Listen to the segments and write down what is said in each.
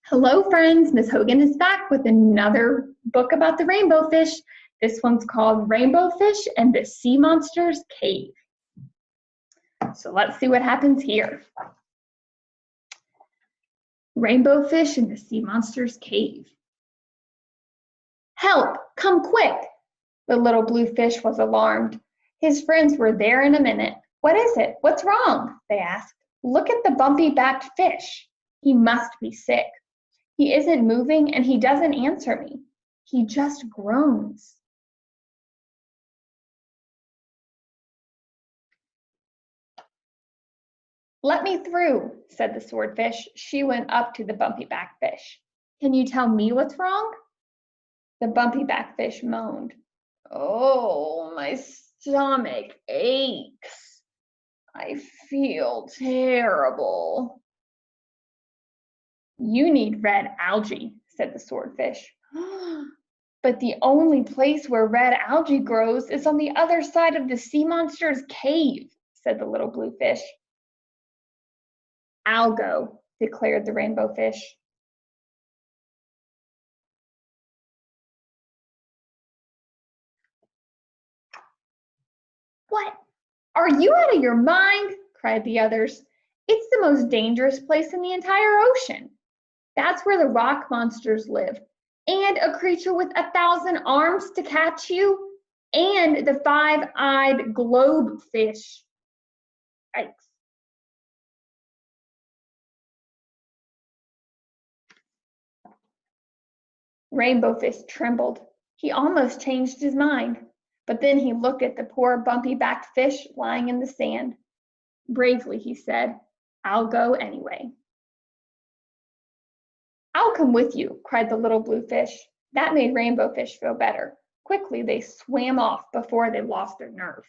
Hello friends, Miss Hogan is back with another book about the rainbow fish. This one's called Rainbow Fish and the Sea Monster's Cave. So let's see what happens here. Rainbow Fish and the Sea Monster's Cave. Help, come quick! The little blue fish was alarmed. His friends were there in a minute. What is it? What's wrong? They asked. Look at the bumpy-backed fish. He must be sick. He isn't moving and he doesn't answer me. He just groans. Let me through, said the swordfish. She went up to the bumpy-backed fish. Can you tell me what's wrong? The bumpy-backed fish moaned. Oh, my stomach aches. I feel terrible. You need red algae, said the swordfish. But the only place where red algae grows is on the other side of the sea monster's cave, said the little blue fish. I'll go, declared the rainbow fish. What? Are you out of your mind? Cried the others. It's the most dangerous place in the entire ocean. That's where the rock monsters live, and a creature with 1,000 arms to catch you, and the five-eyed globe fish. Yikes. Rainbow Fish trembled. He almost changed his mind, but then he looked at the poor bumpy-backed fish lying in the sand. Bravely, he said, I'll go anyway. I'll come with you, cried the little blue fish. That made Rainbow Fish feel better. Quickly, they swam off before they lost their nerve.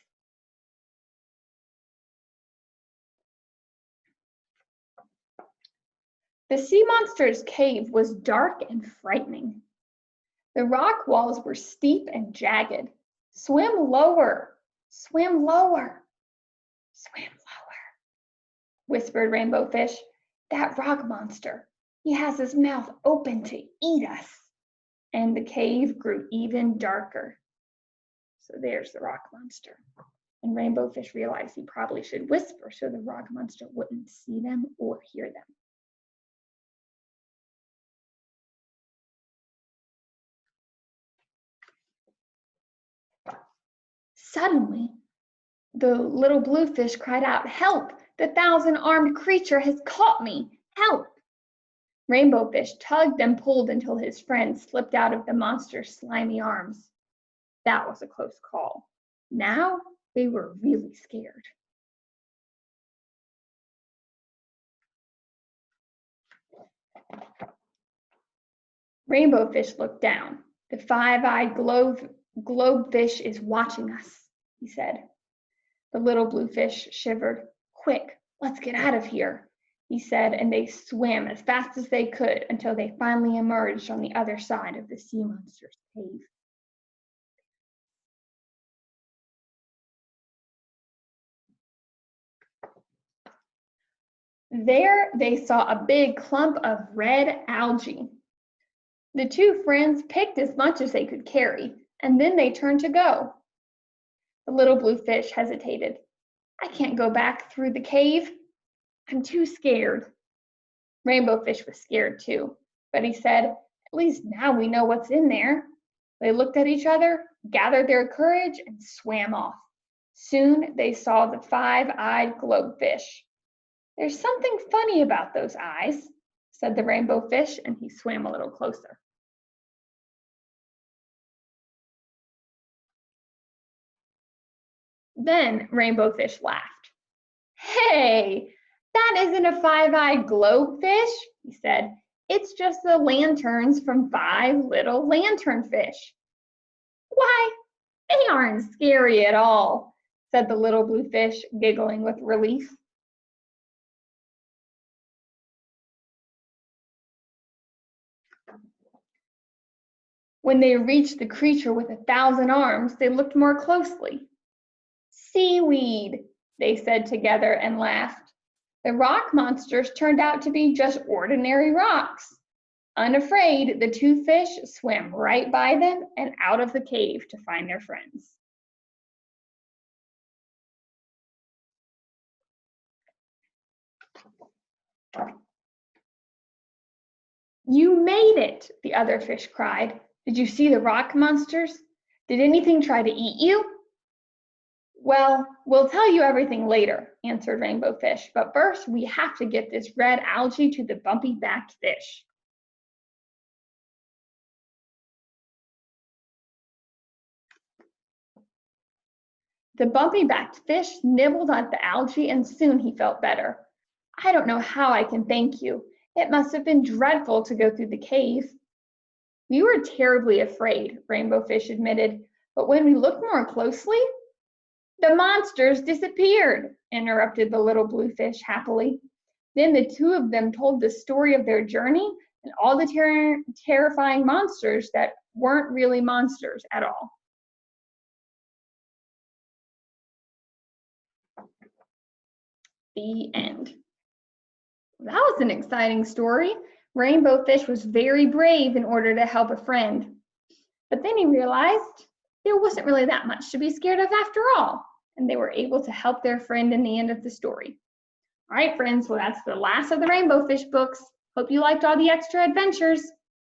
The sea monster's cave was dark and frightening. The rock walls were steep and jagged. Swim lower, swim lower, swim lower, whispered Rainbow Fish. That rock monster, he has his mouth open to eat us. And the cave grew even darker. So there's the rock monster. And Rainbow Fish realized he probably should whisper so the rock monster wouldn't see them or hear them. Suddenly, the little blue fish cried out, Help! The 1,000-armed creature has caught me! Help! Rainbow Fish tugged and pulled until his friend slipped out of the monster's slimy arms. That was a close call. Now they were really scared. Rainbow Fish looked down. The five-eyed globe fish is watching us, he said. The little blue fish shivered. Quick, let's get out of here, he said, and they swam as fast as they could until they finally emerged on the other side of the sea monster's cave. There they saw a big clump of red algae. The two friends picked as much as they could carry, and then they turned to go. The little blue fish hesitated. I can't go back through the cave. I'm too scared. Rainbow Fish was scared too, but he said, At least now we know what's in there. They looked at each other, gathered their courage, and swam off. Soon they saw the five-eyed globefish. There's something funny about those eyes, said the rainbow fish, and he swam a little closer. Then Rainbow Fish laughed. Hey, that isn't a five-eyed globefish, he said. It's just the lanterns from 5 little lanternfish. Why, they aren't scary at all, said the little blue fish, giggling with relief. When they reached the creature with 1,000 arms, they looked more closely. Seaweed, they said together and laughed. The rock monsters turned out to be just ordinary rocks. Unafraid, the two fish swam right by them and out of the cave to find their friends. You made it, the other fish cried. Did you see the rock monsters? Did anything try to eat you? Well, we'll tell you everything later, answered Rainbow Fish, but first we have to get this red algae to the bumpy-backed fish. The bumpy-backed fish nibbled at the algae and soon he felt better. I don't know how I can thank you. It must have been dreadful to go through the cave. We were terribly afraid, Rainbow Fish admitted, but when we looked more closely, the monsters disappeared, interrupted the little blue fish happily. Then the two of them told the story of their journey and all the terrifying monsters that weren't really monsters at all. The end. That was an exciting story. Rainbow Fish was very brave in order to help a friend. But then he realized there wasn't really that much to be scared of after all, and they were able to help their friend in the end of the story. All right, friends, well, that's the last of the Rainbow Fish books. Hope you liked all the extra adventures.